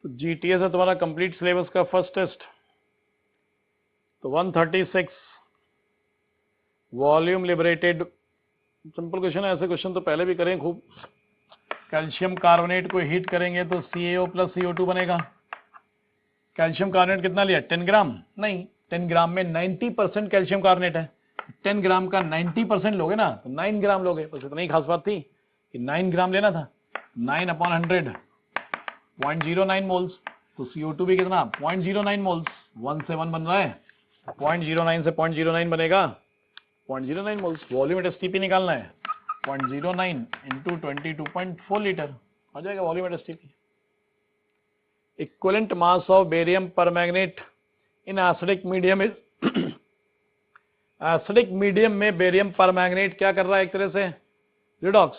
तो जीटीएस है तुम्हारा कंप्लीट सिलेबस का फर्स्ट टेस्ट। तो 136 वॉल्यूम लिबरेटेड, सिंपल क्वेश्चन है, ऐसे क्वेश्चन तो पहले भी करें खूब। कैल्शियम कार्बोनेट को हीट करेंगे तो CaO प्लस CO2 बनेगा। कैल्शियम कार्बोनेट कितना लिया, 10 ग्राम? नहीं, 10 ग्राम में 90% कैल्शियम कार्बोनेट है। 10 ग्राम का 90% लोगे ना तो 9 ग्राम लोगे, बस इतनी खास बात थी कि 9 ग्राम लेना था। 9/100 0.09 मोल्स। तो CO2 भी कितना, 0.09 मोल्स। 1 से 1 बन रहा है, 0.09 से 0.09 बनेगा 0.09 मोल्स। वॉल्यूम एट STP निकालना है, 0.09 इंटू 22.4 लीटर आ जाएगा volume at STP। Equivalent mass of barium permanganate in acidic medium is acidic medium में बेरियम परमैंगनेट क्या कर रहा है, एक तरह से रिडॉक्स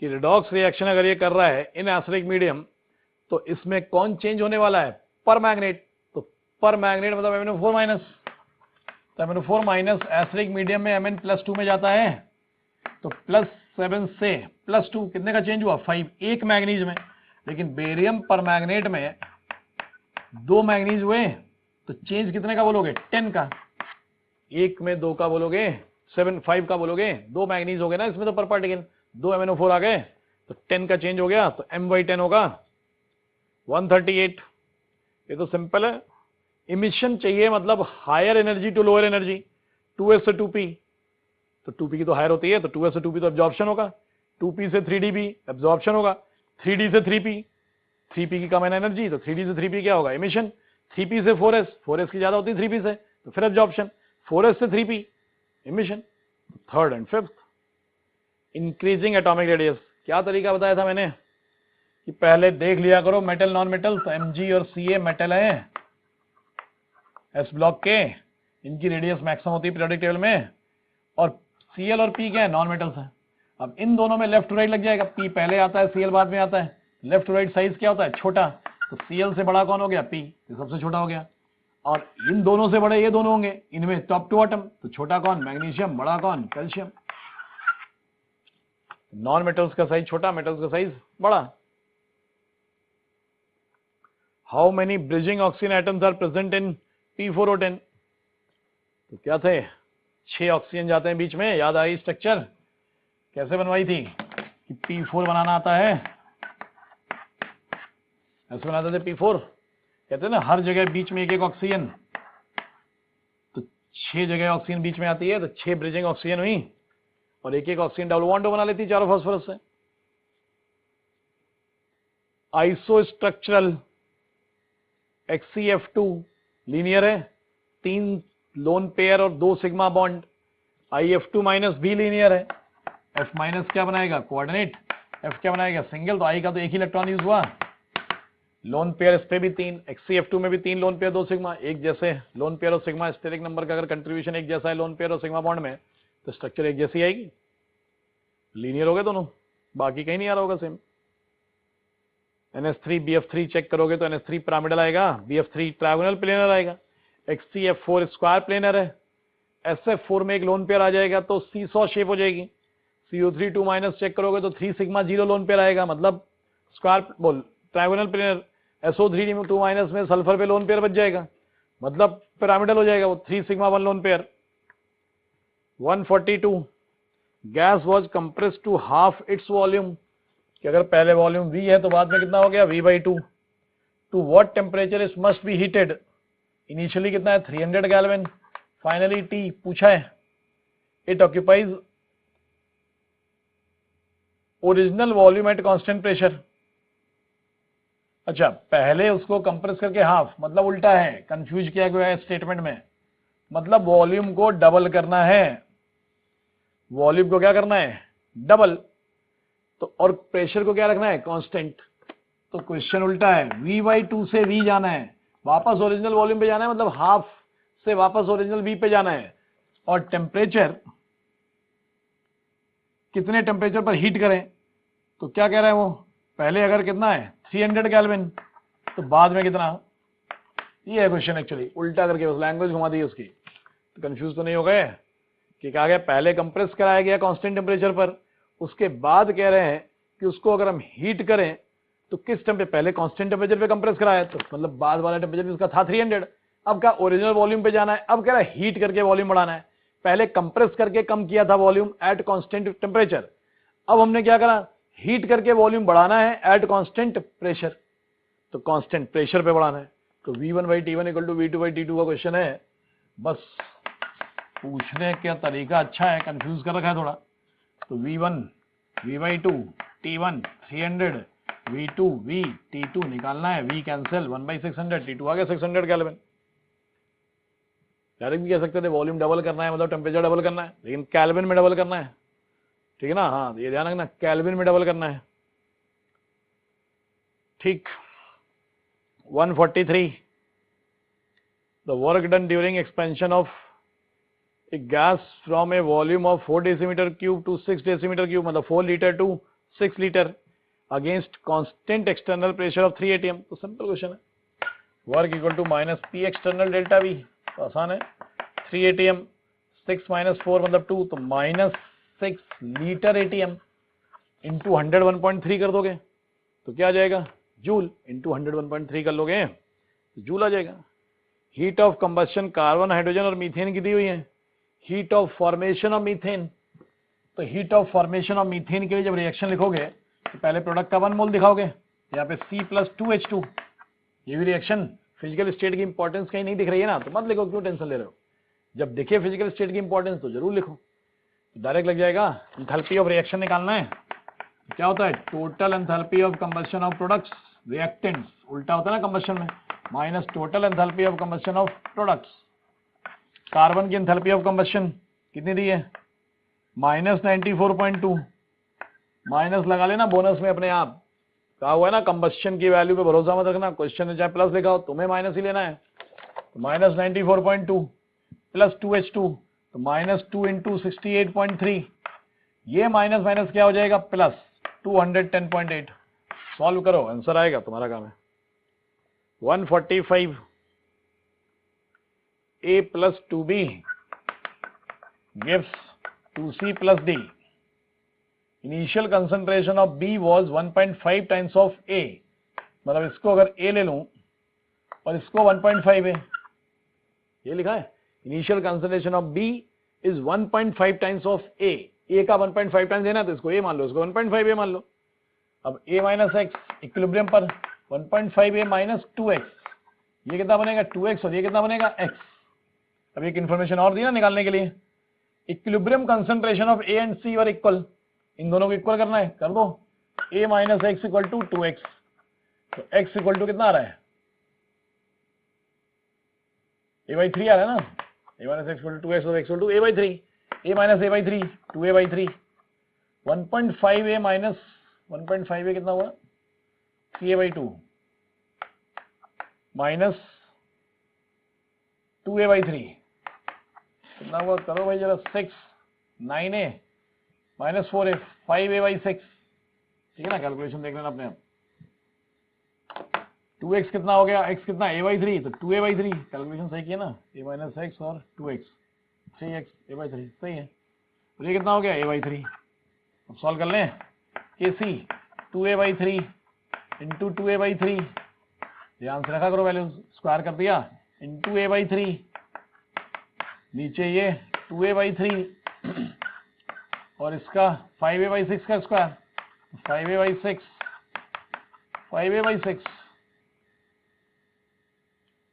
कि रिडॉक्स रिएक्शन अगर ये कर रहा है इन एसिडिक मीडियम तो इसमें कौन चेंज होने वाला है, परमैंगनेट। तो परमैंगनेट मतलब MnO4 माइनस, तो MnO4 माइनस एसिडिक मीडियम में Mn+2 में जाता है तो +7 से +2 कितने का चेंज हुआ, 5, एक मैग्नीज में। लेकिन बेरियम परमैंगनेट में 2 मैग्नीज हुए तो चेंज कितने का बोलोगे, 10 का। एक में 2 का बोलोगे, 5 का बोलोगे, 2 मैग्नीज हो गए ना इसमें तो पर पार्टिकल, 2 MnO4 आ गए तो 10 का चेंज हो गया तो M/10 होगा 138। ये तो सिंपल है। इमिशन चाहिए मतलब higher energy to lower energy, 2s से 2p, तो 2p की तो हायर होती है तो 2s से 2p तो एब्जॉर्प्शन होगा, 2p से 3d भी एब्जॉर्प्शन होगा, 3d से 3p, 3p की कम एनर्जी तो 3d से 3p क्या होगा, इमिशन। 3p से 4s, 4s की ज्यादा होती है 3p से तो फिर एब्जॉर्प्शन, 4s से 3p emission. Third and fifth, increasing atomic radius. क्या तरीका बताया था मैंने कि पहले देख लिया करो मेटल नॉन मेटल, तो Mg और Ca मेटल है S ब्लॉक के, इनकी रेडियस मैक्सिमम होती है पीरियोडिक टेबल में, और Cl और P क्या है, नॉन मेटल्स है। अब इन दोनों में लेफ्ट टू राइट लग जाएगा, P पहले आता है Cl बाद में आता है, लेफ्ट टू राइट साइज क्या होता है, छोटा, तो Cl से बड़ा कौन हो गया, P, ये सबसे छोटा हो गया। और इन दोनों से बड़े ये दोनों होंगे, इनमें टॉप टू बॉटम, तो छोटा कौन, मैग्नीशियम, बड़ा कौन, कैल्शियम। नॉन मेटल्स का साइज छोटा, मेटल्स का साइज बड़ा। How many bridging oxygen atoms are present in P4O10? तो क्या थे, 6 ऑक्सीजन जाते हैं बीच में, याद आई स्ट्रक्चर कैसे बनवाई थी कि P4 बनाना आता है, ऐसे बनाते थे P4, कहते हैं ना हर जगह बीच में एक एक ऑक्सीजन, तो 6 जगह ऑक्सीजन बीच में आती है तो 6 ब्रिजिंग ऑक्सीजन हुई और एक एक ऑक्सीजन डबल बॉन्ड बना लेती चारों फास्फोरस से। आइसोस्ट्रक्चरल HCF2 लीनियर है, 3 लोन पेयर और 2 सिग्मा बॉन्ड। IF2 माइनस भी लीनियर है, F माइनस क्या बनाएगा, कोऑर्डिनेट, F क्या बनाएगा, सिंगल, तो I का तो एक ही इलेक्ट्रॉन यूज हुआ। लोन पेयर इस पे भी 3, HCF2 में भी 3 लोन पेयर 2 सिग्मा, एक जैसे लोन पेयर और सिग्मा स्टेरिक नंबर का अगर कंट्रीब्यूशन एक जैसा है लोन पेयर और सिग्मा बॉन्ड में तो स्ट्रक्चर एक जैसी आएगी, लीनियर हो गए दोनों, बाकी कहीं नहीं आ रहा होगा सेम। NH3 BF3 चेक करोगे तो NH3 पिरामिडल आएगा, BF3 ट्रायगोनल प्लेनर आएगा, HCF4 स्क्वायर प्लेनर है, SF4 में एक लोन पेयर आ जाएगा तो सीसॉ शेप हो जाएगी। CO3 2 माइनस चेक करोगे तो 3 सिग्मा 0 लोन पेयर आएगा, मतलब स्क्वायर बोल ट्रायगोनल प्लेनर। SO3 2 माइनस में सल्फर पे लोन पेयर बच जाएगा, मतलब पिरामिडल हो जाएगा वो, 3 sigma 1 lone pair. 142 gas was compressed to half its volume, कि अगर पहले वॉल्यूम V है तो बाद में कितना हो गया, V/2। To what temperature it must be heated, initially कितना है 300 गैल्विन, फाइनली T पूछा है। It occupies original volume at constant pressure. अच्छा, पहले उसको कंप्रेस करके हाफ, मतलब उल्टा है, कंफ्यूज किया गया है स्टेटमेंट में, मतलब वॉल्यूम को डबल करना है, वॉल्यूम को क्या करना है, डबल, तो और प्रेशर को क्या रखना है, कांस्टेंट। तो क्वेश्चन उल्टा है, V/2 से V जाना है, वापस ओरिजिनल वॉल्यूम पे जाना है, मतलब हाफ से वापस ओरिजिनल V पे जाना है, और टेम्परेचर कितने टेम्परेचर पर हीट करें, तो क्या कह रहे हैं वो, पहले अगर कितना है 300 केल्विन तो बाद में कितना, ये है क्वेश्चन एक्चुअली, उल्टा करके बस लैंग्वेज घुमा दी उसकी, तो कंफ्यूज तो नहीं हो गए कि क्या गया, पहले कंप्रेस कराया गया कांस्टेंट टेम्परेचर पर, उसके बाद कह रहे हैं कि उसको अगर हम हीट करें तो किस टेम्परेचर, पहले कांस्टेंट टेम्परेचर पे कंप्रेस कराया है, तो मतलब बाद वाला टेम्परेचर इसका था 300। अब क्या ओरिजिनल वॉल्यूम पे जाना है, अब कह रहा है हीट करके वॉल्यूम बढ़ाना है। पहले कंप्रेस करके कम किया था वॉल्यूम एट कांस्टेंट टेम्परेचर, अब हमने क्या करा, हीट करके वॉल्यूम बढ़ाना है एट कांस्टेंट प्रेशर, तो कांस्टेंट प्रेशर पे बढ़ाना है। तो V1/T1 इक्वल टू V2/T2 का क्वेश्चन है। बस पूछने का तरीका अच्छा है, कंफ्यूज कर रखा है थोड़ा। तो V1 V/2 T1 300 V2 V T2 निकालना है, V कैंसिल 1/600 T2 आ गया 600 केल्विन। डायरेक्ट भी कह सकते थे वॉल्यूम डबल करना है, मतलब टेम्परेचर डबल करना है, लेकिन केल्विन में डबल करना है, ठीक है ना। हाँ ये ध्यान रखना, केल्विन में डबल करना है, ठीक। 143 the work done during expansion of a gas from a volume of 4 decimeter cube to 6 decimeter cube, मतलब 4 liter to 6 liter against constant external pressure of 3 atm। तो सिंपल क्वेश्चन है, work equal to minus P external delta V, तो आसान है। 3 atm 6 minus 4 मतलब 2, तो minus 6 litre ATM into 100 1.3 कर दोगे तो क्या आ जाएगा, जूल, इंटू 100 1.3 कर लोगे तो जूल आ जाएगा। Heat of combustion carbon hydrogen और मीथेन की दी हुई है, heat of formation of methane. तो heat of formation of methane के लिए जब रिएक्शन लिखोगे तो पहले प्रोडक्ट का 1 मोल दिखाओगे, यहाँ पे C+2H2। ये भी रिएक्शन फिजिकल स्टेट की इंपॉर्टेंस कहीं नहीं दिख रही है ना, तो मत लिखो, क्यों टेंशन ले रहे हो। जब दिखे फिजिकल स्टेट की इंपॉर्टेंस तो जरूर लिखो, तो डायरेक्ट लग जाएगा। एंथैल्पी ऑफ रिएक्शन निकालना है, क्या होता है, total enthalpy of combustion of products reactants, उल्टा होता है ना कंबस्शन में, minus total enthalpy of combustion of products. Carbon की एंथैल्पी ऑफ कंबस्शन कितनी दी है, -94.2, माइनस लगा लेना बोनस में अपने आप, कहा हुआ है ना कंबस्शन की वैल्यू पे भरोसा मत रखना, क्वेश्चन में चाहे प्लस लिखा हो तुम्हें माइनस ही लेना है। तो -94.2 प्लस 2H2, तो -2 इंटू 68.3, ये माइनस माइनस क्या हो जाएगा, प्लस 210.8। सॉल्व करो, आंसर आएगा, तुम्हारा काम है। 145 A plus 2B gives 2C plus D. Initial concentration of B was 1.5 times of A, मतलब इसको अगर A ले लूं और इसको 1.5 है, ये लिखा है initial concentration of B is 1.5 times of A, A का 1.5 टाइम्स है ना, तो इसको A मान लो, इसको 1.5 A मान लो। अब A माइनस एक्स इक्विलिब्रियम पर 1.5 A माइनस 2x, ये कितना बनेगा 2x, और ये कितना बनेगा x। अब एक इन्फॉर्मेशन और दी ना निकालने के लिए, equilibrium concentration of A and C और इक्वल, इन दोनों को इक्वल करना है, कर दो। A minus x equal to 2x, तो x इक्वल टू कितना आ रहा है, A/3 आ रहा है ना, A minus x equal to 2x और x equal to A/3, A minus A/3 2A/3, 1.5 A minus 1.5 A कितना हुआ 3A/2 माइनस 2A/3 कितना हुआ, करो भाई जरा, 6 9A माइनस 4A 5A/6, ठीक है ना, कैलकुलेशन देख लेना अपने आप। 2x कितना हो गया, x कितना A/3, तो 2A/3, कैलकुलेशन सही किया ना, A माइनस एक्स और 2x 3x A/3 सही है, और ये कितना हो गया A/3। अब सॉल्व कर लें, KC 2A/3 इंटू 2A/3, ध्यान से रखा करो, वैल्यू स्क्वायर कर दिया, इंटू A/3, नीचे ये 2A/3 और इसका 5A/6 का स्क्वायर, 5A/6 5A/6,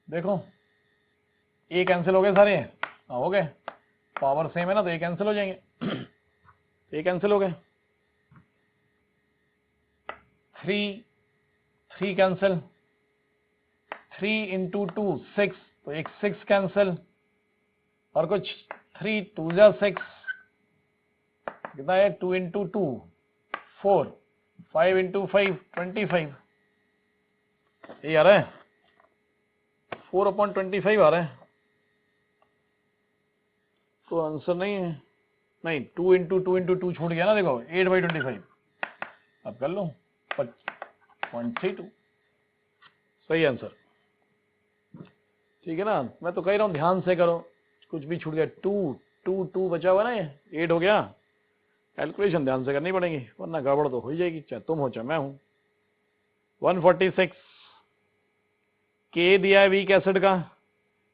देखो ए कैंसिल हो गए सारे, हाँ हो गए, पावर सेम है ना, तो ए कैंसिल हो जाएंगे, ए कैंसिल हो गए, 3 कैंसिल, 3 इंटू 2 6, तो एक 6 कैंसिल, और कुछ 3 2 जा 6, कितना है 2 इंटू 2 4, 5 इंटू 5 25, ये आ रहा है 4/25 आ रहा है, तो आंसर नहीं है, नहीं 2 इंटू 2 छूट गया ना, देखो 8/25, अब कर लो 0.32, सही आंसर, ठीक है ना। मैं तो कह रहा हूँ ध्यान से करो, कुछ भी छूट गया, 2 बचा हुआ ना, ये 8 हो गया, कैलकुलेशन ध्यान से करनी पड़ेगी, वरना गड़बड़ तो हो ही जाएगी, चाहे तुम हो चाहे मैं हूं। 146 के दिया है वीक एसिड का,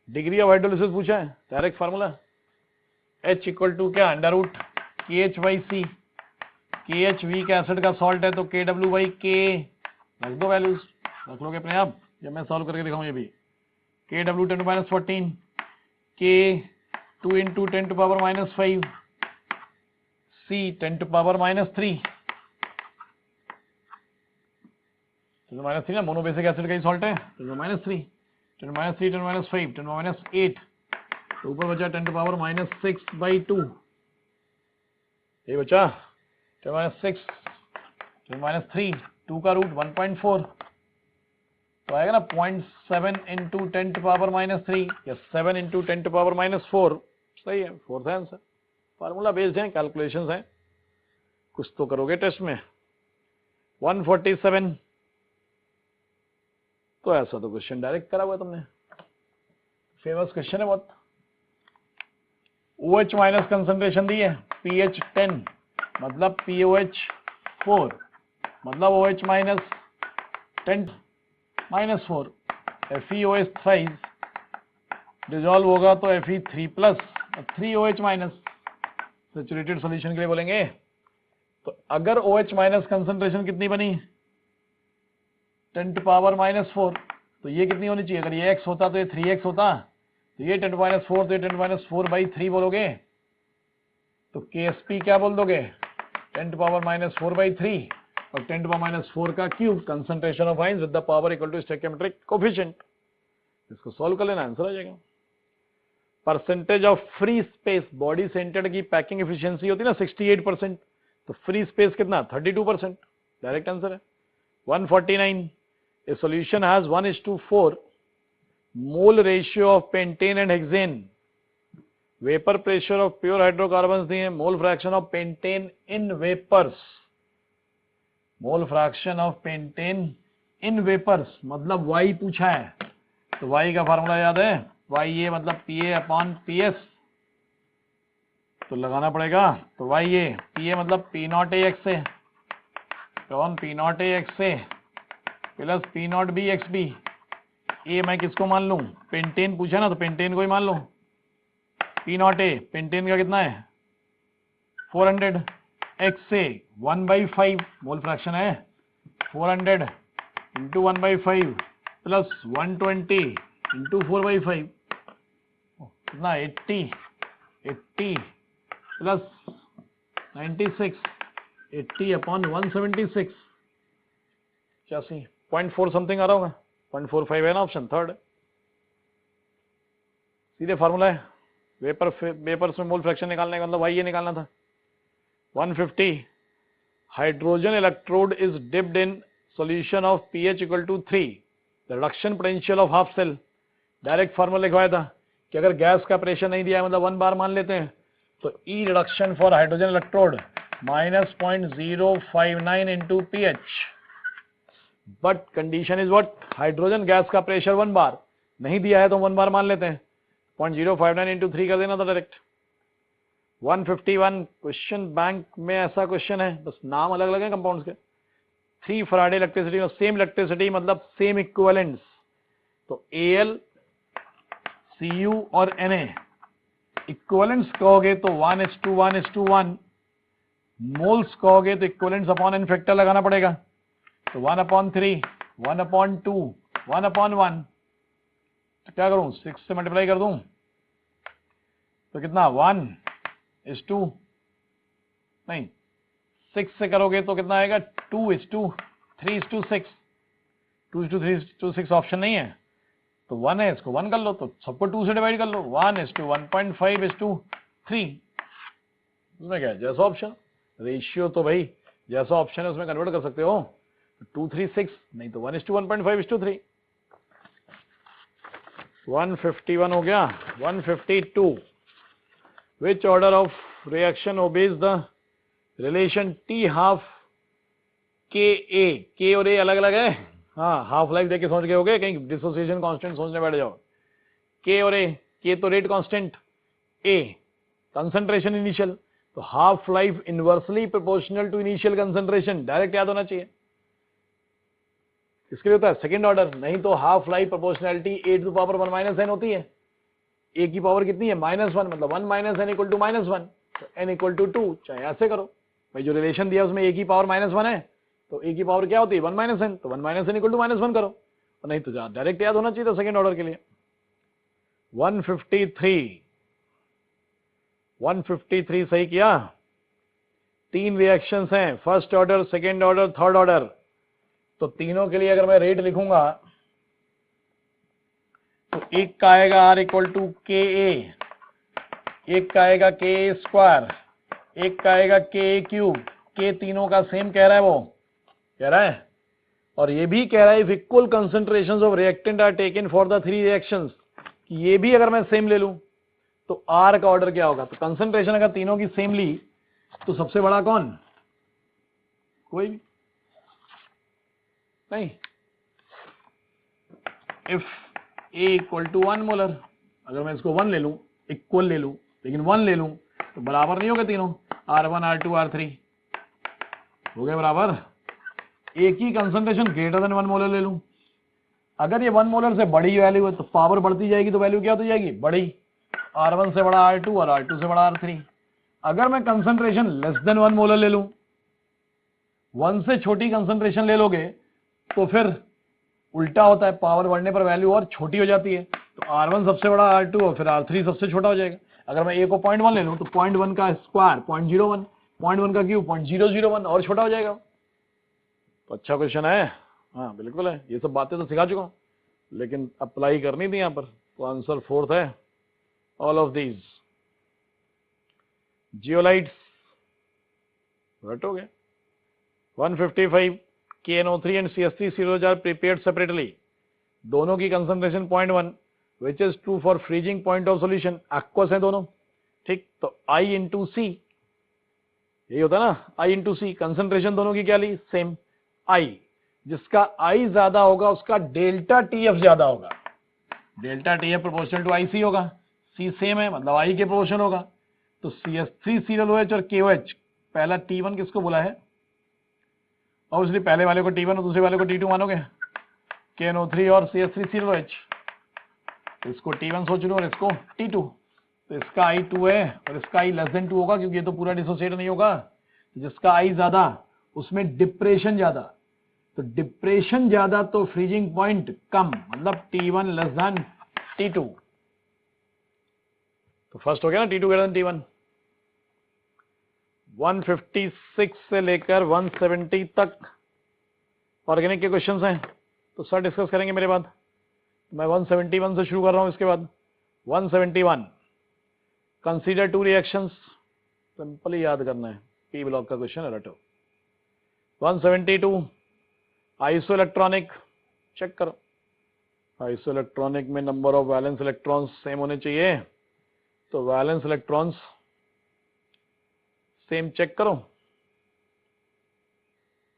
डिग्री ऑफ हाइड्रोलिसिस पूछा है, direct formula H equal to क्या, अंडर रूट KH बाई सी। KH वीक एसिड का सॉल्ट है तो KW बाई K, रख दो वैल्यूज, रख लोगे अपने आप, जब मैं सॉल्व करके दिखाऊं ये भी। KW 10 to minus 14, K 2 into 10 to power minus 5, C 10 to power minus 3, 10 to minus 3 ना, मोनोबेसिक एसिड का ही सॉल्ट है, 10 to minus 3, 10 to minus 3, 10 to minus 5, 10 to minus 8, तो ऊपर बचा 10 to power minus 6 by 2, ये बचा 10 to minus 6, 10 to minus 3, 2 का root 1.4, तो आएगा ना 0.7 into 10 to power minus 3 या 7 into 10 to power minus 4, सही है, फोर्थ आंसर। फार्मूला बेस्ड है, कैलकुलेशंस हैं, कुछ तो करोगे टेस्ट में। 147, तो ऐसा तो क्वेश्चन डायरेक्ट करा हुआ तुमने, फेमस क्वेश्चन है बहुत। OH माइनस कंसंट्रेशन दी है, pH 10 मतलब POH 4 मतलब OH minus 10 minus 4, FeOH thrice dissolve होगा तो Fe 3 plus 3OH minus, saturated solution के लिए बोलेंगे। तो अगर OH माइनस कंसंट्रेशन कितनी बनी, 10 टू पावर माइनस 4, तो ये कितनी होनी चाहिए, अगर ये x होता तो ये 3x होता, तो ये 10 टू माइनस 4, तो ये 10 टू माइनस 4 बाई 3 बोलोगे, तो KSP क्या बोल दोगे, 10 टू पावर माइनस 4 बाई 3 और 10 टू पावर माइनस 4 का cube, concentration of ions with the power equal to stoichiometric coefficient. इसको सॉल्व कर लेना, आंसर आ जाएगा। Percentage of free space, body centred की पैकिंग एफिशिएंसी होती है ना 68%, तो फ्री स्पेस कितना, 32%, डायरेक्ट आंसर है। 149, a solution has 1:4 mole ratio of pentane and hexane, vapor pressure of pure hydrocarbons दिए, mole fraction of pentane in vapors, mole fraction of pentane in vapors मतलब Y पूछा है, तो Y का formula याद है, YA मतलब PA अपॉन PS, तो लगाना पड़ेगा, तो YA PA मतलब P0AXA upon P0AXA plus P0BXB। ए मैं किसको मान लूं, पेंटेन पूछा ना, तो पेंटेन को ही मान लो। P0A पेंटेन का कितना है 400, XA 1/5 मोल फ्रैक्शन है, 400 इंटू 1/5 प्लस 120 इंटू 4/5 कितना 80 प्लस 96, 80 अपॉन 176, 0.4 समथिंग आ रहा होगा, 0.45 है ना, ऑप्शन थर्ड। सीधे फार्मूला है, वेपर्स में मोल फ्रैक्शन निकालने का मतलब वाई ये निकालना था। 150, hydrogen electrode is dipped in solution of pH equal to 3, the reduction potential of half cell, direct formula लिखवाया था कि अगर गैस का प्रेशर नहीं दिया है मतलब 1 बार मान लेते हैं, तो E reduction for hydrogen electrode -0.059 into pH, but condition is what, hydrogen gas का प्रेशर 1 बार नहीं दिया है तो 1 बार मान लेते हैं, 0.059 इंटू 3 कर देना था डायरेक्ट। 151, क्वेश्चन बैंक में ऐसा क्वेश्चन है, बस नाम अलग अलग है कंपाउंड्स के। 3 फराडे इलेक्ट्रिसिटी और सेम इलेक्ट्रिसिटी मतलब सेम इक्विवेलेंट्स, तो Al Cu और Na इक्विवेलेंट्स कहोगे तो 1:1:1, मोल्स कहोगे तो इक्विवेलेंट्स अपॉन एन फैक्टर लगाना पड़ेगा, तो 1/3, 1/2, 1/1, तो क्या करूं 6 से मल्टीप्लाई कर दूं तो कितना 1:2, नहीं 6 से करोगे तो कितना आएगा 2:3:6, 2:3:6 ऑप्शन नहीं है तो 1 है, इसको 1 कर लो, तो सबको 2 से डिवाइड कर लो, 1:1.5:3, उसमें क्या है जैसा ऑप्शन, रेशियो तो भाई जैसा ऑप्शन है उसमें कन्वर्ट कर सकते हो, 2:3:6 नहीं तो 1:1.5:3। 151 हो गया। 152, which order of reaction obeys the relation T½ Ka, K और A अलग अलग है, हाँ हाफ लाइफ देख के समझ गए होगे, कहीं डिसोसिएशन कांस्टेंट सोचने बैठ जाओ। K और A, K तो rate constant, A concentration initial, तो half life inversely proportional to initial concentration, direct याद होना चाहिए। किसके लिए होता है? Second order. नहीं तो half life proportionality A to power 1 minus N होती है। ए की पावर कितनी है? -1, मतलब 1 माइनस एन इक्वल टू -1, तो एन इक्वल टू 2। चाहे ऐसे करो भाई, जो रिलेशन दिया उसमें ए की पावर -1 है, तो ए की पावर क्या होती है? 1 माइनस एन, तो 1 माइनस एन इक्वल टू -1 करो। और नहीं तो डायरेक्ट याद होना चाहिए था सेकंड ऑर्डर के लिए। 153 सही किया। 3 रिएक्शंस हैं, first order, second order, third order. तो तीनों के लिए अगर मैं रेट लिखूंगा तो एक का आएगा R इक्वल टू के ए, एक का आएगा के ए स्क्वायर, एक का आएगा के ए क्यूब। के तीनों का सेम कह रहा है, वो कह रहा है। और ये भी कह रहा है if equal concentrations of reactant are taken for the 3 reactions, ये भी अगर मैं सेम ले लूं तो R का ऑर्डर क्या होगा? तो कंसंट्रेशन अगर तीनों की सेम ली तो सबसे बड़ा कौन? कोई भी नहीं। If A equal to 1 molar, अगर मैं इसको 1 ले लूं, इक्वल ले लूं, लेकिन 1 ले लूं तो बराबर नहीं होगा तीनों, R1 R2 R3 हो गए बराबर। एक ही कंसंट्रेशन ग्रेटर देन 1 मोलर ले लूं, अगर ये 1 मोलर से बड़ी वैल्यू है तो पावर बढ़ती जाएगी, तो वैल्यू क्या हो जाएगी? बड़ी। R1 से बड़ा R2 और R2 से बड़ा R3। अगर मैं कंसंट्रेशन लेस देन 1 मोलर ले लूं, 1 से छोटी कंसंट्रेशन ले लोगे तो फिर उल्टा होता है, पावर बढ़ने पर वैल्यू और छोटी हो जाती है। तो R1 सबसे बड़ा R2 और फिर R3 सबसे छोटा हो जाएगा। अगर मैं A को 0.1 ले लूं तो 0.1 का स्क्वायर 0.01, 0.1 का क्यूब 0.001 और छोटा हो जाएगा। तो अच्छा क्वेश्चन है, हाँ बिल्कुल है। ये सब बातें तो सिखा चुका हूं, लेकिन अप्लाई करनी थी यहाँ पर। तो आंसर 4th है, ऑल ऑफ दीज। जियोलाइट्स रट हो गए। 155 KNO3 and CH3 cereals are prepared separately. दोनों की concentration 0.1, which is true for freezing point of solution. aqueous है दोनों, ठीक। तो I into C, यही होता है ना, I into C। कंसंट्रेशन दोनों की क्या ली? सेम। I, जिसका I ज्यादा होगा उसका डेल्टा TF ज्यादा होगा। Delta TF proportional to IC होगा। C सेम है मतलब I के प्रोपोर्शन होगा। तो CH3 सीरियल OH और KOH, पहला T1 किसको बोला है? ऑब्वियसली पहले वाले को T1 और दूसरे वाले को T2 मानोगे। KNO3 और CH3 सीरियल OH, इसको T1 सोच लो और इसको T2। तो इसका I2 है और इसका I लेस देन 2 होगा, क्योंकि ये तो पूरा डिसोसिएट नहीं होगा। जिसका I ज्यादा उसमें डिप्रेशन ज्यादा, तो डिप्रेशन ज्यादा तो फ्रीजिंग पॉइंट कम, मतलब T1 लेस देन T2। तो फर्स्ट हो गया ना, T2 ग्रेटर देन T1। 156 से लेकर 170 तक ऑर्गेनिक के क्वेश्चंस हैं, तो सर डिस्कस करेंगे मेरे बाद। मैं 171 से शुरू कर रहा हूं। इसके बाद 171, कंसीडर 2 रिएक्शंस, सिंपल ही याद करना है, पी ब्लॉक का क्वेश्चन है, रटो। 172, आइसो इलेक्ट्रॉनिक, चेक करो। आइसो इलेक्ट्रॉनिक में number of valence electrons same होने चाहिए, तो वैलेंस इलेक्ट्रॉन्स सेम चेक करो।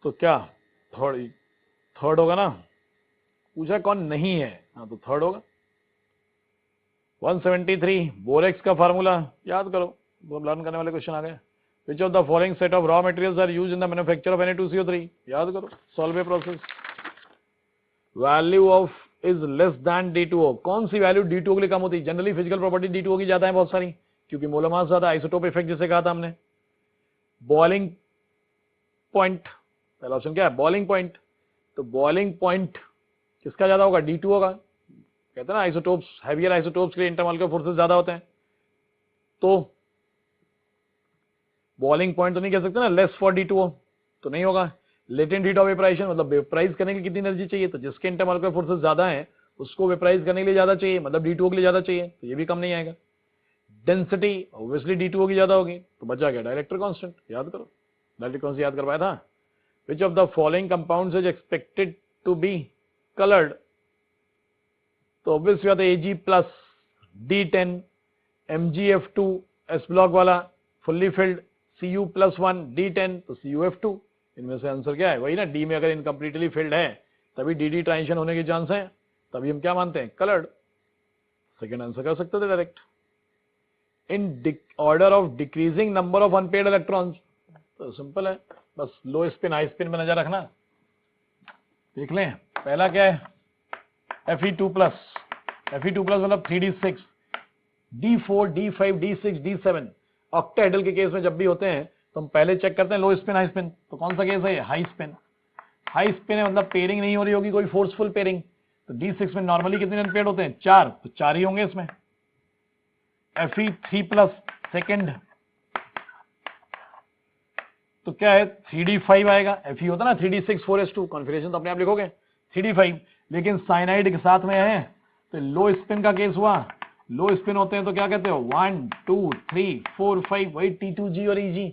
तो क्या थर्ड होगा ना? पूछा कौन नहीं है, हाँ तो थर्ड होगा। 173, बोरेक्स का फार्मूला याद करो, वो लर्न करने वाले क्वेश्चन आ गए। Which of the following set of raw materials are used in the manufacture of Na2CO3, याद करो। Solve a process. Value of is less than D2O, कौन सी वैल्यू D2O के लिए कम होती है? जनरली फिजिकल प्रॉपर्टी D2O की ज्यादा है बहुत सारी, क्योंकि मोलर मास ज्यादा, आइसोटोप इफेक्ट जिसे कहा था हमने। बॉइलिंग पॉइंट, पहला ऑप्शन क्या है? Boiling point. तो बॉइलिंग पॉइंट किसका ज्यादा होगा? D2O का। कहते हैं ना आइसोटोप्स, हैवियर आइसोटोप्स के लिए इंटरमॉलिक्यूलर फोर्सेस ज्यादा होते हैं, तो बॉइलिंग पॉइंट तो नहीं कह सकते ना लेस फॉर D2O, तो नहीं होगा। लेटेंट हीट ऑफ वेपराइजेशन, मतलब वेपराइज करने के लिए कितनी एनर्जी चाहिए? तो जिसके इंटरमॉलिक्यूलर फोर्सेस ज्यादा है उसको वेपराइज करने के लिए ज्यादा चाहिए, मतलब D2O के लिए ज्यादा चाहिए, तो ये भी कम नहीं आएगा। डेंसिटी ऑब्वियसली D2O की ज्यादा होगी, तो बचा गया डाइलेक्ट्रिक कांस्टेंट, याद करो। डाइलेक्ट्रिक कांस्टेंट याद कर पाया था? Which of the following compounds is expected to be coloured? तो ऑब्वियसली बात है Ag plus D10, MgF2 S block वाला fully filled, Cu plus 1 D10, तो CuF2। इनमें से आंसर क्या है? वही ना, डी में अगर इनकम्प्लीटली फिल्ड है तभी DD ट्रांजिशन होने के चांस है, तभी हम क्या मानते हैं? कलर्ड। सेकेंड आंसर कर सकते थे direct. In order of decreasing number of unpaired electrons, तो सिंपल है, बस लो स्पिन हाई स्पिन में नजर रखना। देख लें पहला क्या है Fe2 प्लस, Fe2 प्लस मतलब 3d6, d4, d5, d6, d7। Octahedral के केस में जब भी होते हैं तो हम पहले चेक करते हैं लो स्पिन हाई स्पिन। तो कौन सा केस है ये? High spin. हाई स्पिन है मतलब पेयरिंग नहीं हो रही होगी कोई फोर्सफुल पेयरिंग। तो d6 में नॉर्मली कितने अनपेयर्ड होते हैं? 4, तो 4 ही होंगे इसमें। Fe3 प्लस सेकेंड तो क्या है 3d5 आएगा। Fe होता ना 3d6 4s2, कॉन्फिगरेशन तो अपने आप लिखोगे 3d5, लेकिन साइनाइड के साथ में है तो लो स्पिन का केस हुआ। लो स्पिन होते हैं तो क्या कहते हो? 1 2 3 4 5, वही T2G और EG।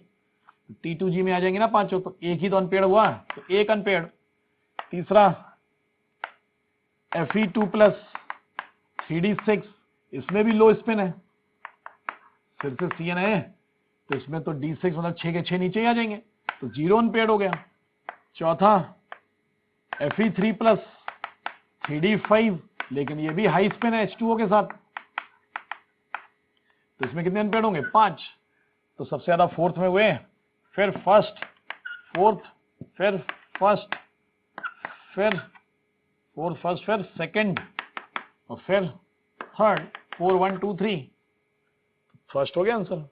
T2G में आ जाएंगे ना पांचों, तो एक ही तो अनपेयर्ड हुआ, तो एक अनपेयर्ड। तीसरा Fe2 प्लस 3d6, इसमें भी लो स्पिन है, फिर से CN है तो इसमें तो d6 मतलब 6 के 6 नीचे ही आ जाएंगे, तो 0 अनपेयर्ड हो गया। चौथा Fe3 प्लस 3d5, लेकिन ये भी हाई स्पिन है H2O के साथ, तो इसमें कितने अनपेयर्ड होंगे? 5। तो सबसे ज्यादा फोर्थ में हुए, फिर फर्स्ट, फोर्थ, फिर फर्स्ट, फिर फोर्थ, फर्स्ट, फिर सेकंड, और फिर थर्ड। 4 1 2 3, फर्स्ट हो गया answer.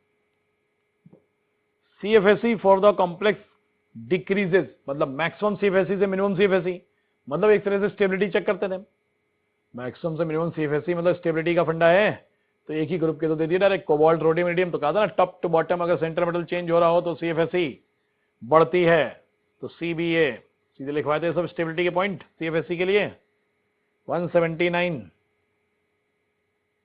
CFSE for the complex decreases, मतलब मैक्सिमम CFSE से मिनिमम CFSE, मतलब एक तरह से स्टेबिलिटी चेक करते थे। मैक्सिमम से मिनिमम CFSE मतलब स्टेबिलिटी का फंडा है, तो एक ही ग्रुप के तो दे दिए डायरेक्ट, कोबाल्ट रोडियम मीडियम। तो कहा था ना टॉप टू बॉटम अगर सेंटर मेटल चेंज हो रहा हो तो CFSE बढ़ती है, तो CBA सीधे लिखवाए थे सब स्टेबिलिटी के पॉइंट CFSE के लिए। 179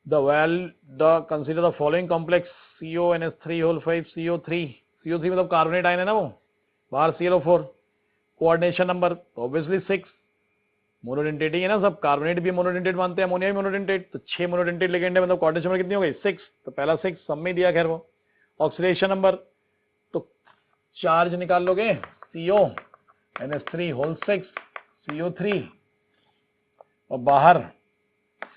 the consider the following complex CONS3 CO3 मतलब कार्बोनेट आयन है ना वो, बाहर ClO4। Coordination number obviously 6, monodentate ही है ना सब, कार्बोनेट भी मोनोडेंटेट मानते हैं, अमोनिया भी मोनोडेंटेट, तो 6 मोनोडेंटेट लिगेंड है, मतलब कोऑर्डिनेशन नंबर कितनी हो गई? 6। तो पहला 6 सब में दिया, खैर वो। ऑक्सीडेशन नंबर तो चार्ज निकाल लोगे, CONS3 होल 6 CO3, और बाहर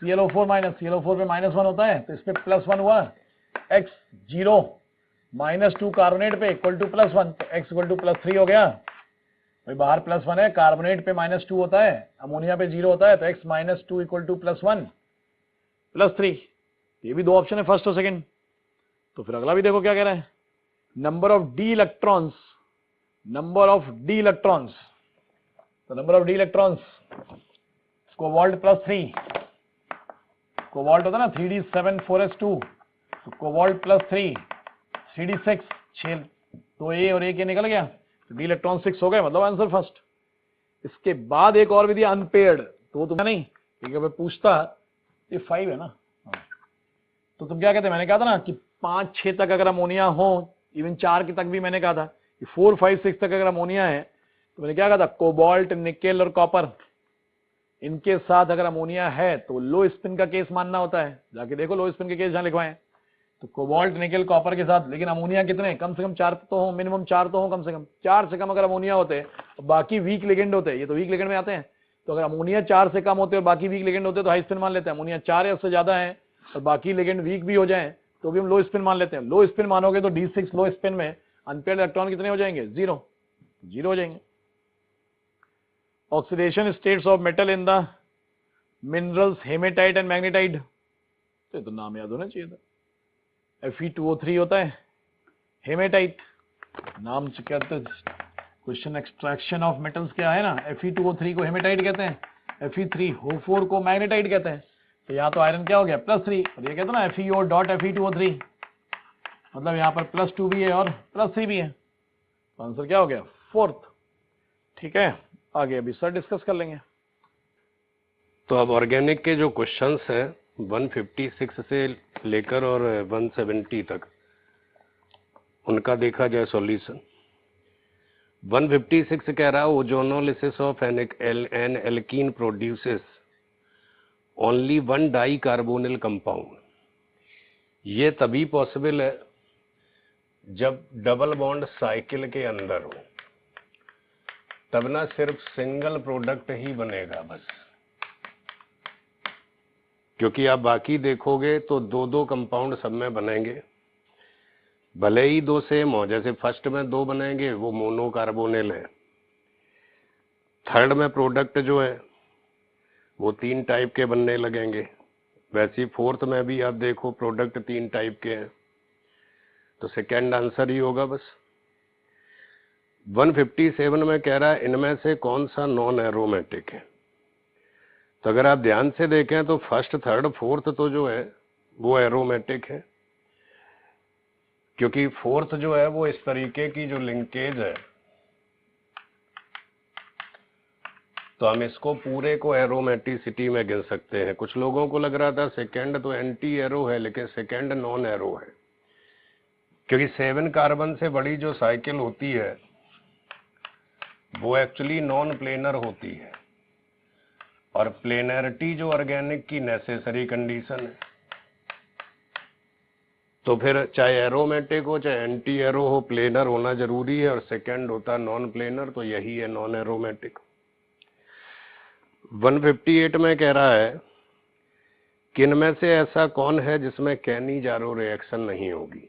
ClO4 माइनस, ClO4 पे -1 होता है तो इस पे +1 हुआ, X0 -2 कार्बोनेट पे इक्वल टू +1, तो X इक्वल टू +3 हो गया। भाई बाहर +1 है, कार्बोनेट पे -2 होता है, अमोनिया पे 0 होता है, तो X -2 इक्वल टू +1 +3। ये भी दो ऑप्शन है, फर्स्ट और सेकंड। तो फिर अगला भी देखो क्या कह रहा है, number of D electrons, number of D electrons, तो number of D electrons cobalt +3, cobalt होता है ना 3d7 4s2, तो कोबाल्ट +3 3d6 6, तो ए और ए के निकल गया, तो डी इलेक्ट्रॉन 6 हो गए, मतलब आंसर फर्स्ट। इसके बाद एक और विधि अनपेयर्ड, तो तुम्हें नहीं, ठीक है, मैं पूछता ये 5 है ना, तो तुम क्या कहते? मैंने कहा था ना कि 5 6 तक अगर अमोनिया हो, इवन 4 के तक भी मैंने कहा था कि 4 5 6 तक अगर अमोनिया है, तो मैंने क्या कहा था? कोबाल्ट निकेल और कॉपर, इनके साथ अगर अमोनिया है तो लो स्पिन का केस मानना होता है। जाके देखो लो स्पिन के केस जहां लिखवाए, तो कोबाल्ट निकेल कॉपर के साथ, लेकिन अमोनिया कितने? कम से कम 4 तो हो, मिनिमम 4 तो हो, कम से कम 4 से कम अगर अमोनिया होते तो बाकी वीक लिगेंड होते, ये तो वीक लिगेंड में आते हैं, तो अगर अमोनिया 4 से कम होते और बाकी वीक लिगेंड होते तो हाई स्पिन मान लेते हैं। अमोनिया 4 या उससे ज्यादा है और बाकी लिगेंड वीक भी हो जाए तो भी हम लो स्पिन मान लेते हैं। लो स्पिन मानोगे तो D6 लो स्पिन में अनपेयर्ड इलेक्ट्रॉन कितने हो जाएंगे? 0 हो जाएंगे। Oxidation states of metal in the minerals haematite and magnetite, तो नाम याद होना चाहिए था। Fe2O3 होता है हेमेटाइट, नाम से कहते हैं क्वेश्चन एक्सट्रैक्शन ऑफ मेटल्स क्या है ना, Fe2O3 को हेमेटाइट कहते हैं, Fe3O4 को मैग्नेटाइट कहते हैं। तो यहाँ तो आयरन क्या हो गया? +3, और ये कहते हैं ना FeO डॉट Fe2O3, मतलब यहाँ पर +2 भी है और +3 भी है, तो आंसर क्या हो गया? 4th। ठीक है, आगे अभी सर डिस्कस कर लेंगे। तो अब ऑर्गेनिक के जो क्वेश्चंस हैं 156 से लेकर और 170 तक, उनका देखा जाए सॉल्यूशन। 156 कह रहा है ozonolysis of an alkene produces only 1 dicarbonyl compound. ये तभी पॉसिबल है जब डबल बॉन्ड साइकिल के अंदर हो, तब ना सिर्फ सिंगल प्रोडक्ट ही बनेगा बस, क्योंकि आप बाकी देखोगे तो 2 कंपाउंड सब में बनेंगे, भले ही 2 सेम हो, जैसे फर्स्ट में 2 बनेंगे वो मोनो कार्बोनिल है, थर्ड में प्रोडक्ट जो है वो 3 टाइप के बनने लगेंगे। वैसे ही फोर्थ में भी आप देखो प्रोडक्ट 3 टाइप के हैं, तो सेकंड आंसर ही होगा बस। 157 में कह रहा है इनमें से कौन सा नॉन एरोमेटिक है। तो अगर आप ध्यान से देखें तो फर्स्ट, थर्ड, फोर्थ तो जो है वो एरोमेटिक है, क्योंकि फोर्थ जो है वो इस तरीके की जो लिंकेज है, तो हम इसको पूरे को एरोमेटिसिटी में गिन सकते हैं। कुछ लोगों को लग रहा था सेकंड तो एंटी एरो है, लेकिन सेकंड नॉन एरो है, क्योंकि 7 कार्बन से बड़ी जो साइकिल होती है वो एक्चुअली नॉन प्लेनर होती है, और प्लेनरिटी जो ऑर्गेनिक की नेसेसरी कंडीशन है। तो फिर चाहे एरोमेटिक हो चाहे एंटी एरो हो, प्लेनर होना जरूरी है, और सेकंड होता नॉन प्लेनर, तो यही है नॉन एरोमेटिक। 158 में कह रहा है कि इनमें से ऐसा कौन है जिसमें कैनी-जारो रिएक्शन नहीं होगी।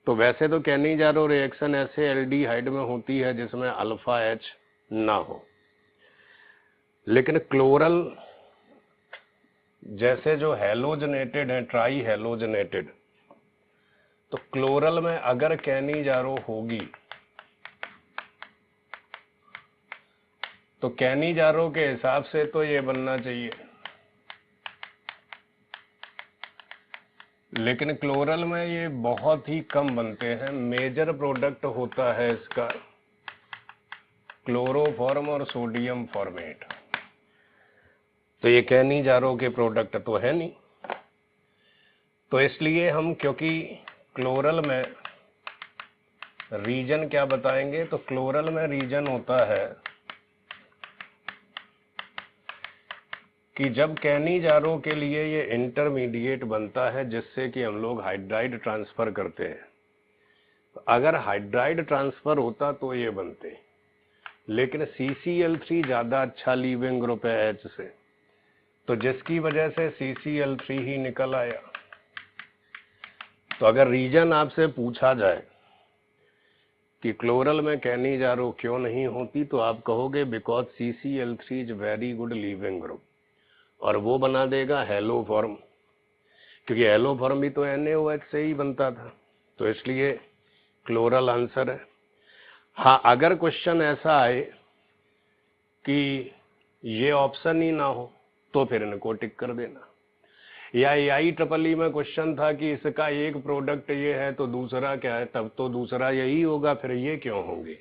तो वैसे तो कैनी-जारो रिएक्शन ऐसे एल्डिहाइड में होती है जिसमें अल्फा H ना हो, लेकिन क्लोरल जैसे जो हेलोजनेटेड है, ट्राई हेलोजनेटेड, तो क्लोरल में अगर कैनी-जारो होगी तो कैनी-जारो के हिसाब से तो ये बनना चाहिए, लेकिन क्लोरल में ये बहुत ही कम बनते हैं। मेजर प्रोडक्ट होता है इसका क्लोरोफॉर्म और सोडियम फॉर्मेट, तो ये कैनी-जारो के प्रोडक्ट तो है नहीं। तो इसलिए हम, क्योंकि क्लोरल में रीजन क्या बताएंगे, तो क्लोरल में रीजन होता है कि जब कैनी-जारो के लिए ये इंटरमीडिएट बनता है जिससे कि हम लोग हाइड्राइड ट्रांसफर करते हैं। तो अगर हाइड्राइड ट्रांसफर होता तो ये बनते, लेकिन CCl3 ज्यादा अच्छा लीविंग ग्रुप है H से, तो जिसकी वजह से CCl3 ही निकल आया। तो अगर रीजन आपसे पूछा जाए कि क्लोरल में कैनी-जारो क्यों नहीं होती, तो आप कहोगे because CCl3 is very good leaving group, और वो बना देगा हेलो फॉर्म, क्योंकि हेलो फॉर्म भी तो NaOH से ही बनता था, तो इसलिए क्लोरल आंसर है। हाँ, अगर क्वेश्चन ऐसा आए कि ये ऑप्शन ही ना हो तो फिर इनको टिक कर देना, या IEEE में क्वेश्चन था कि इसका एक प्रोडक्ट ये है तो दूसरा क्या है, तब तो दूसरा यही होगा, फिर ये क्यों होंगे।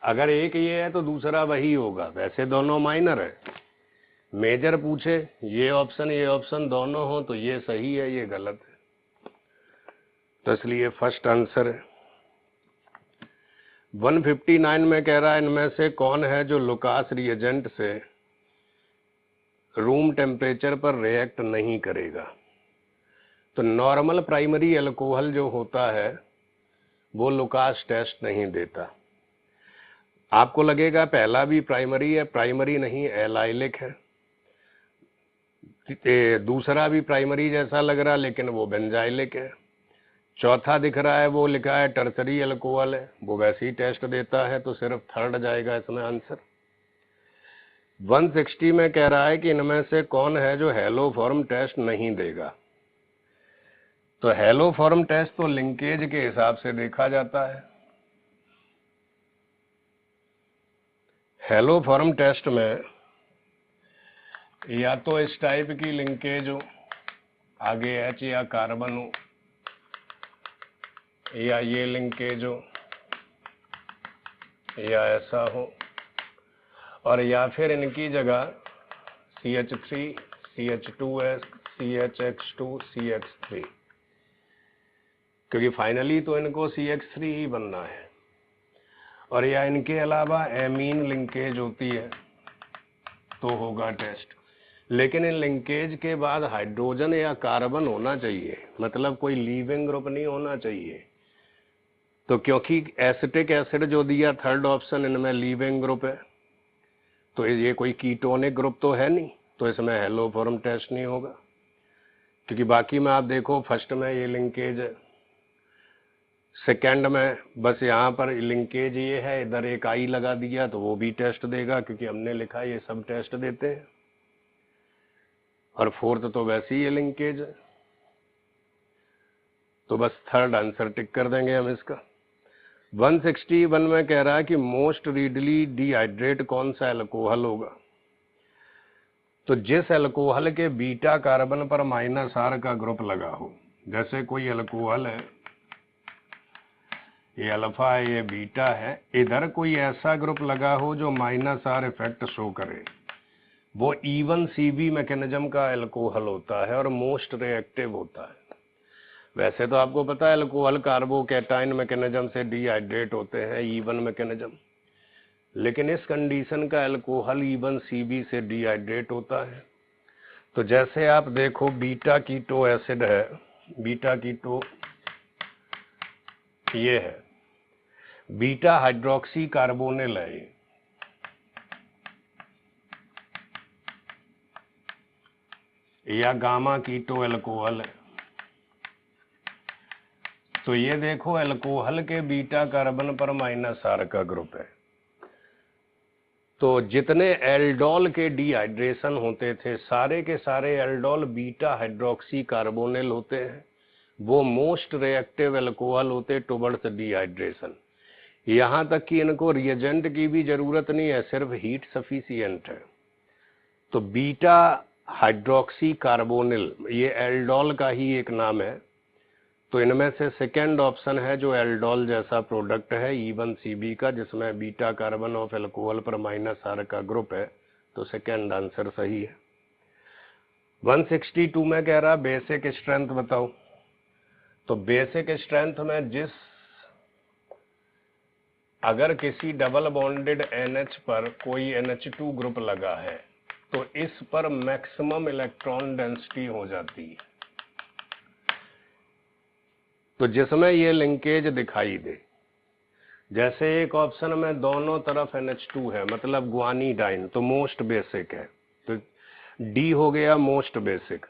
अगर एक ये है तो दूसरा वही होगा, वैसे दोनों माइनर है। मेजर पूछे ये ऑप्शन दोनों हो तो ये सही है, ये गलत है, तो इसलिए फर्स्ट आंसर है। 159 में कह रहा है इनमें से कौन है जो लुकास रिएजेंट से रूम टेम्परेचर पर रिएक्ट नहीं करेगा। तो नॉर्मल प्राइमरी अल्कोहल जो होता है वो लुकास टेस्ट नहीं देता। आपको लगेगा पहला भी प्राइमरी है, प्राइमरी नहीं, एलाइलिक है। दूसरा भी प्राइमरी जैसा लग रहा लेकिन वो बेंजाइलिक है। चौथा दिख रहा है वो लिखा है टर्सरी अल्कोहल है, वो वैसे ही टेस्ट देता है, तो सिर्फ थर्ड जाएगा इसमें आंसर। 160 में कह रहा है कि इनमें से कौन है जो हेलो फॉर्म टेस्ट नहीं देगा। तो हेलो फॉर्म टेस्ट तो लिंकेज के हिसाब से देखा जाता है। हेलो फॉर्म टेस्ट में या तो इस टाइप की लिंकेज हो, आगे H या कार्बन हो, या ये लिंकेज हो, या ऐसा हो, और या फिर इनकी जगह CH3 CH2S CHX2 CH3, क्योंकि फाइनली तो इनको CH3 ही बनना है। और या इनके अलावा एमीन लिंकेज होती है तो होगा टेस्ट, लेकिन इन लिंकेज के बाद हाइड्रोजन या कार्बन होना चाहिए, मतलब कोई लीविंग ग्रुप नहीं होना चाहिए। तो क्योंकि एसिटिक एसिड जो दिया थर्ड ऑप्शन, इनमें लीविंग ग्रुप है, तो ये कोई कीटोनिक ग्रुप तो है नहीं, तो इसमें हेलो फॉर्म टेस्ट नहीं होगा। क्योंकि बाकी में आप देखो फर्स्ट में ये लिंकेज है, सेकेंड में बस यहाँ पर लिंकेज ये है, इधर एक आई लगा दिया तो वो भी टेस्ट देगा, क्योंकि हमने लिखा ये सब टेस्ट देते हैं। और फोर्थ तो वैसे ही ये लिंकेज है, तो बस थर्ड आंसर टिक कर देंगे हम इसका। 161 में कह रहा है कि मोस्ट रीडली डिहाइड्रेट कौन सा एल्कोहल होगा। तो जिस एल्कोहल के बीटा कार्बन पर -R का ग्रुप लगा हो, जैसे कोई एल्कोहल है, ये अल्फा है, ये बीटा है, इधर कोई ऐसा ग्रुप लगा हो जो -R इफेक्ट शो करे, वो E1CB मैकेनिज्म का एल्कोहल होता है और मोस्ट रिएक्टिव होता है। वैसे तो आपको पता है एल्कोहल कार्बोकैटायन मैकेनिज्म से डिहाइड्रेट होते हैं, E1 मैकेनिज्म, लेकिन इस कंडीशन का एल्कोहल E1CB से डिहाइड्रेट होता है। तो जैसे आप देखो बीटा कीटो एसिड है, बीटा कीटो ये है, बीटा हाइड्रोक्सी कार्बोनिल है ये, या गामा कीटो एल्कोहल है। तो ये देखो एल्कोहल के बीटा कार्बन पर -R का ग्रुप है। तो जितने एल्डोल के डिहाइड्रेशन होते थे, सारे के सारे एल्डोल बीटा हाइड्रोक्सी कार्बोनिल होते हैं, वो मोस्ट रिएक्टिव एल्कोहल होते टुवर्ड्स डिहाइड्रेशन। यहाँ तक कि इनको रिएजेंट की भी जरूरत नहीं है, सिर्फ हीट सफिशिएंट है। तो बीटा हाइड्रोक्सी कार्बोनिल ये एल्डोल का ही एक नाम है। तो इनमें से सेकेंड ऑप्शन है जो एल्डोल जैसा प्रोडक्ट है E1CB का, जिसमें बीटा कार्बन ऑफ एल्कोहल पर -R का ग्रुप है। तो सेकेंड आंसर सही है। 162 में कह रहा बेसिक स्ट्रेंथ बताओ। तो बेसिक स्ट्रेंथ में अगर किसी डबल बॉन्डेड NH पर कोई NH2 ग्रुप लगा है तो इस पर मैक्सिमम इलेक्ट्रॉन डेंसिटी हो जाती है। तो जिसमें ये लिंकेज दिखाई दे, जैसे एक ऑप्शन में दोनों तरफ NH2 है, मतलब ग्वानिडाइन, तो मोस्ट बेसिक है। तो डी हो गया मोस्ट बेसिक,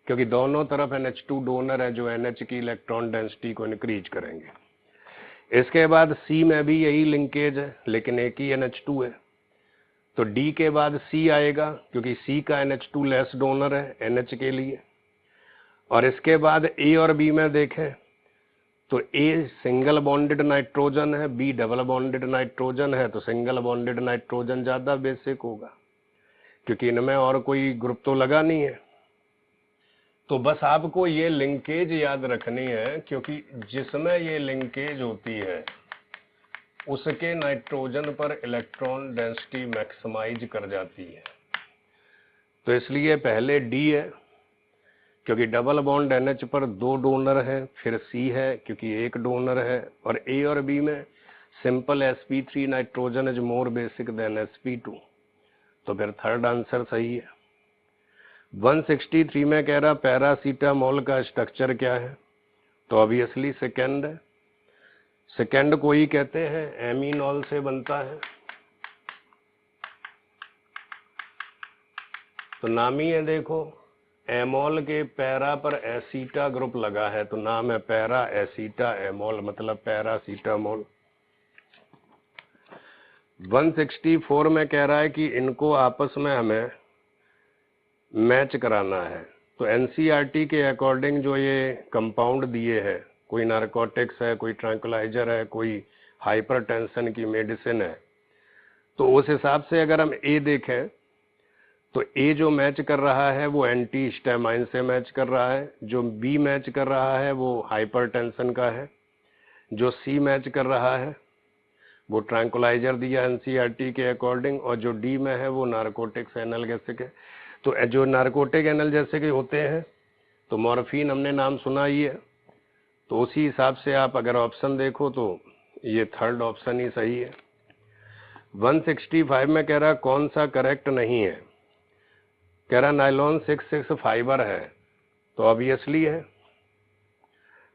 क्योंकि दोनों तरफ NH2 डोनर है जो NH की इलेक्ट्रॉन डेंसिटी को इंक्रीज करेंगे। इसके बाद सी में भी यही लिंकेज है, लेकिन एक ही NH2 है, तो डी के बाद सी आएगा, क्योंकि सी का NH2 लेस डोनर है NH के लिए। और इसके बाद ए और बी में देखें तो ए सिंगल बॉन्डेड नाइट्रोजन है, बी डबल बॉन्डेड नाइट्रोजन है, तो सिंगल बॉन्डेड नाइट्रोजन ज्यादा बेसिक होगा, क्योंकि इनमें और कोई ग्रुप तो लगा नहीं है। तो बस आपको ये लिंकेज याद रखनी है, क्योंकि जिसमें ये लिंकेज होती है उसके नाइट्रोजन पर इलेक्ट्रॉन डेंसिटी मैक्सिमाइज कर जाती है। तो इसलिए पहले डी है, क्योंकि डबल बॉन्ड NH पर 2 डोनर है, फिर सी है क्योंकि एक डोनर है, और ए और बी में simple sp3 nitrogen is more basic than sp2। तो फिर थर्ड आंसर सही है। 163 में कह रहा पैरासीटामोल का स्ट्रक्चर क्या है। तो ऑब्वियसली सेकेंड है। सेकेंड को ही कहते हैं एमीनॉल से बनता है, तो नाम ही है देखो, एमोल के पैरा पर एसीटा ग्रुप लगा है, तो नाम है पैरा एसीटा एमोल, मतलब पैरासीटामोल। 164 में कह रहा है कि इनको आपस में हमें मैच कराना है। तो एनसीईआरटी के अकॉर्डिंग जो ये कंपाउंड दिए हैं, कोई नारकोटिक्स है, कोई ट्रैंकुलाइजर है, कोई हाइपरटेंशन की मेडिसिन है, तो उस हिसाब से अगर हम ए देखें तो ए जो मैच कर रहा है वो एंटी हिस्टामाइन से मैच कर रहा है, जो बी मैच कर रहा है वो हाइपरटेंशन का है, जो सी मैच कर रहा है वो ट्रैंकुलाइजर दिया एनसीईआरटी के अकॉर्डिंग, और जो डी में है वो नारकोटिक्स एनाल्गेसिक है। तो जो नारकोटिक एनाल्गेसिक होते हैं तो मॉर्फिन हमने नाम सुना ही है, तो उसी हिसाब से आप अगर ऑप्शन देखो तो ये थर्ड ऑप्शन ही सही है। 165 में कह रहा कौन सा करेक्ट नहीं है। कह रहा नाइलॉन 66 फाइबर है, तो ऑब्वियसली है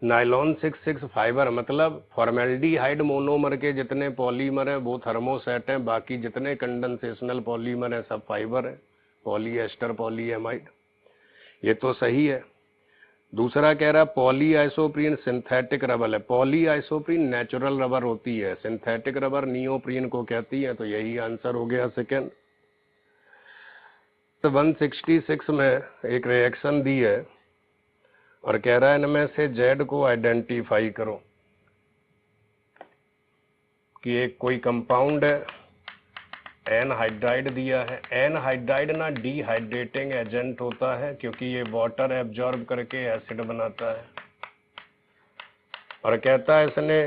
नाइलॉन 66 फाइबर, मतलब फॉर्मेल्डिहाइड मोनोमर के जितने पॉलीमर हैं वो थर्मोसेट हैं, बाकी जितने कंडेंसेशनल पॉलीमर हैं सब फाइबर है, पॉलीएस्टर पॉलीएमाइड, ये तो सही है। दूसरा कह रहा पॉली आइसोप्रीन सिंथेटिक रबर है। पॉली आइसोप्रीन नेचुरल रबर होती है, सिंथेटिक रबर नियोप्रीन को कहती है, तो यही आंसर हो गया सेकेंड। तो 166 में एक रिएक्शन दी है और कह रहा है इनमें से जेड को आइडेंटिफाई करो कि एक कोई कंपाउंड है, एन हाइड्राइड दिया है। एन हाइड्राइड ना डिहाइड्रेटिंग एजेंट होता है क्योंकि ये वाटर एब्जॉर्ब करके एसिड बनाता है, और कहता है इसने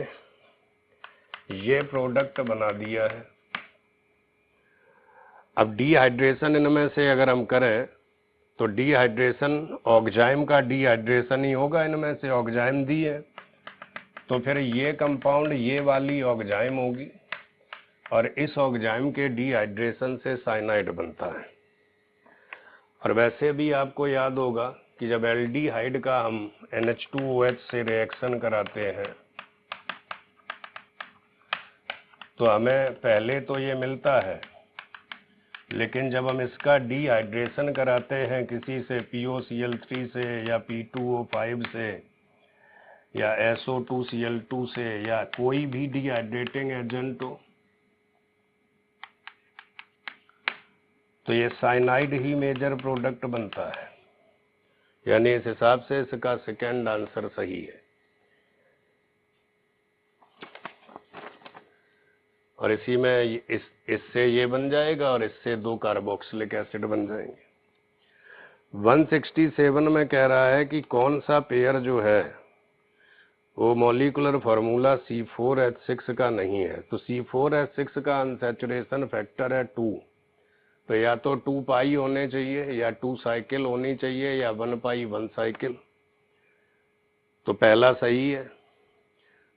ये प्रोडक्ट बना दिया है। अब डिहाइड्रेशन इनमें से अगर हम करें तो डिहाइड्रेशन ऑक्जाइम का डिहाइड्रेशन ही होगा, इनमें से ऑक्जाइम दी है, तो फिर ये कंपाउंड ये वाली ऑक्जाइम होगी और इस ऑक्जाइम के डिहाइड्रेशन से साइनाइड बनता है। और वैसे भी आपको याद होगा कि जब एल्डिहाइड का हम NH2OH से रिएक्शन कराते हैं तो हमें पहले तो ये मिलता है, लेकिन जब हम इसका डिहाइड्रेशन कराते हैं किसी से POCl3 से या P2O5 से या SO2Cl2 से या कोई भी डिहाइड्रेटिंग एजेंट हो, तो ये साइनाइड ही मेजर प्रोडक्ट बनता है। यानी इस हिसाब से इसका सेकंड आंसर सही है। और इसी में इससे ये बन जाएगा और इससे 2 कार्बोक्सिलिक एसिड बन जाएंगे। 167 में कह रहा है कि कौन सा पेयर जो है वो मॉलिक्यूलर फार्मूला C4H6 का नहीं है। तो C4H6 का अनसैचुरेशन फैक्टर है 2, तो या तो 2 पाई होने चाहिए या 2 साइकिल होनी चाहिए या 1 पाई 1 साइकिल। तो पहला सही है,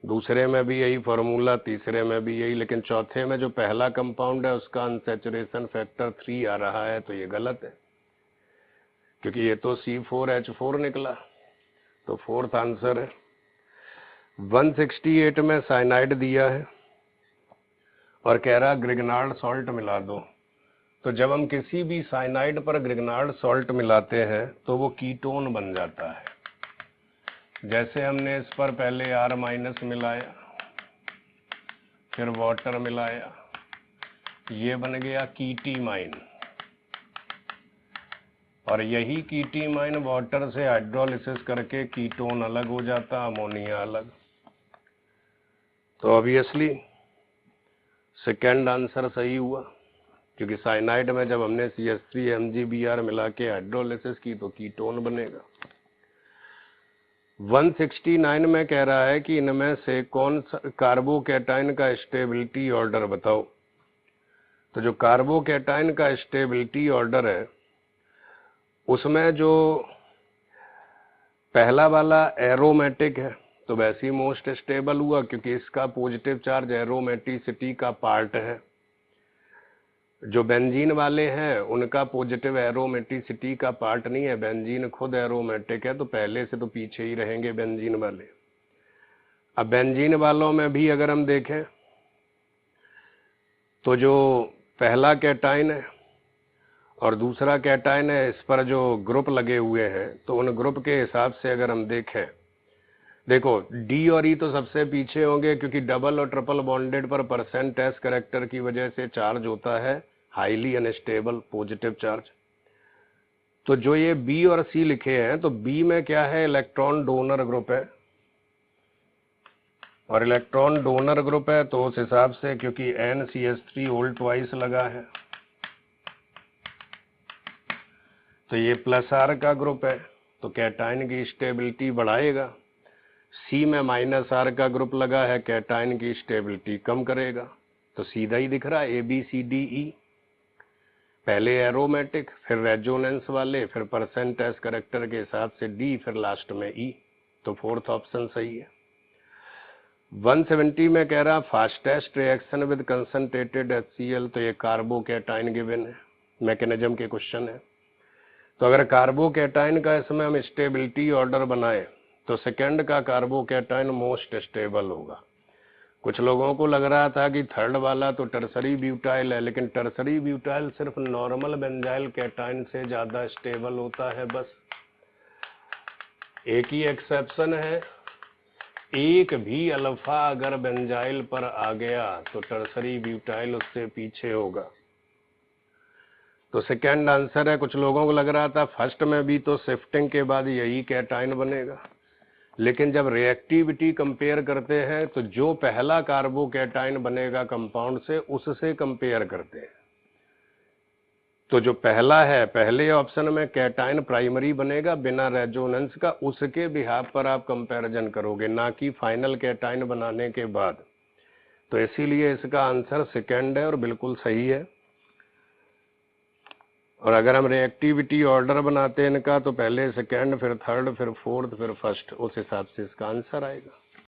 दूसरे में भी यही फार्मूला, तीसरे में भी यही, लेकिन चौथे में जो पहला कंपाउंड है उसका अनसैचुरेशन फैक्टर 3 आ रहा है, तो ये गलत है क्योंकि ये तो C4H4 निकला, तो फोर्थ आंसर है। 168 में साइनाइड दिया है और कह रहा ग्रिग्नार्ड सॉल्ट मिला दो। तो जब हम किसी भी साइनाइड पर ग्रिग्नार्ड सॉल्ट मिलाते हैं तो वो कीटोन बन जाता है। जैसे हमने इस पर पहले R- मिलाया, फिर वाटर मिलाया, ये बन गया कीटीमाइन, और यही कीटीमाइन वाटर से हाइड्रोलिसिस करके कीटोन अलग हो जाता, अमोनिया अलग। तो ऑब्वियसली सेकेंड आंसर सही हुआ क्योंकि साइनाइड में जब हमने CH3MgBr मिला के हाइड्रोलिसिस की तो कीटोन बनेगा। 169 में कह रहा है कि इनमें से कौन सा कार्बोकैटायन का स्टेबिलिटी ऑर्डर बताओ। तो जो कार्बोकैटायन का स्टेबिलिटी ऑर्डर है उसमें जो पहला वाला एरोमेटिक है तो वैसे ही मोस्ट स्टेबल हुआ क्योंकि इसका पॉजिटिव चार्ज एरोमेटिसिटी का पार्ट है। जो बेंजीन वाले हैं उनका पॉजिटिव एरोमेटिसिटी का पार्ट नहीं है, बेंजीन खुद एरोमेटिक है, तो पहले से तो पीछे ही रहेंगे बेंजीन वाले। अब बेंजीन वालों में भी अगर हम देखें तो जो पहला कैटायन है और दूसरा कैटायन है, इस पर जो ग्रुप लगे हुए हैं तो उन ग्रुप के हिसाब से अगर हम देखें, देखो डी और ई तो सबसे पीछे होंगे क्योंकि डबल और ट्रिपल बॉन्डेड पर परसेंट एस कैरेक्टर की वजह से चार्ज होता है हाईली अनस्टेबल पॉजिटिव चार्ज। तो जो ये बी और सी लिखे हैं तो बी में क्या है, इलेक्ट्रॉन डोनर ग्रुप है, और इलेक्ट्रॉन डोनर ग्रुप है तो उस हिसाब से क्योंकि NCH3 होल ट्वाइस लगा है तो ये +R का ग्रुप है तो कैटायन की स्टेबिलिटी बढ़ाएगा। सी में -R का ग्रुप लगा है, कैटायन की स्टेबिलिटी कम करेगा। तो सीधा ही दिख रहा है ABCDE, पहले एरोमेटिक, फिर रेजोनेंस वाले, फिर परसेंट एस कैरेक्टर के हिसाब से डी, फिर लास्ट में ई। तो फोर्थ ऑप्शन सही है। 170 में कह रहा fastest reaction with concentrated HCl, तो ये कार्बोकैटायन गिवन है, मैकेनिज्म के क्वेश्चन है। तो अगर कार्बोकैटायन का इसमें हम स्टेबिलिटी ऑर्डर बनाए तो सेकंड का कार्बोकैटायन मोस्ट स्टेबल होगा। कुछ लोगों को लग रहा था कि थर्ड वाला तो टर्सरी ब्यूटाइल है, लेकिन टर्सरी ब्यूटाइल सिर्फ नॉर्मल बेंजाइल कैटायन से ज्यादा स्टेबल होता है बस। एक ही एक्सेप्शन है, एक भी अल्फा अगर बेंजाइल पर आ गया तो टर्सरी ब्यूटाइल उससे पीछे होगा। तो सेकंड आंसर है। कुछ लोगों को लग रहा था फर्स्ट में भी तो शिफ्टिंग के बाद यही कैटाइन बनेगा, लेकिन जब रिएक्टिविटी कंपेयर करते हैं तो जो पहला कार्बोकैटाइन बनेगा कंपाउंड से उससे कंपेयर करते हैं। तो जो पहला है, पहले ऑप्शन में कैटाइन प्राइमरी बनेगा बिना रेजोनेंस का, उसके बिहाफ पर आप कंपैरिजन करोगे, ना कि फाइनल कैटाइन बनाने के बाद। तो इसीलिए इसका आंसर सेकंड है और बिल्कुल सही है। और अगर हम रिएक्टिविटी ऑर्डर बनाते हैं इनका तो पहले सेकंड, फिर थर्ड, फिर फोर्थ, फिर फर्स्ट, उस हिसाब से इसका आंसर आएगा।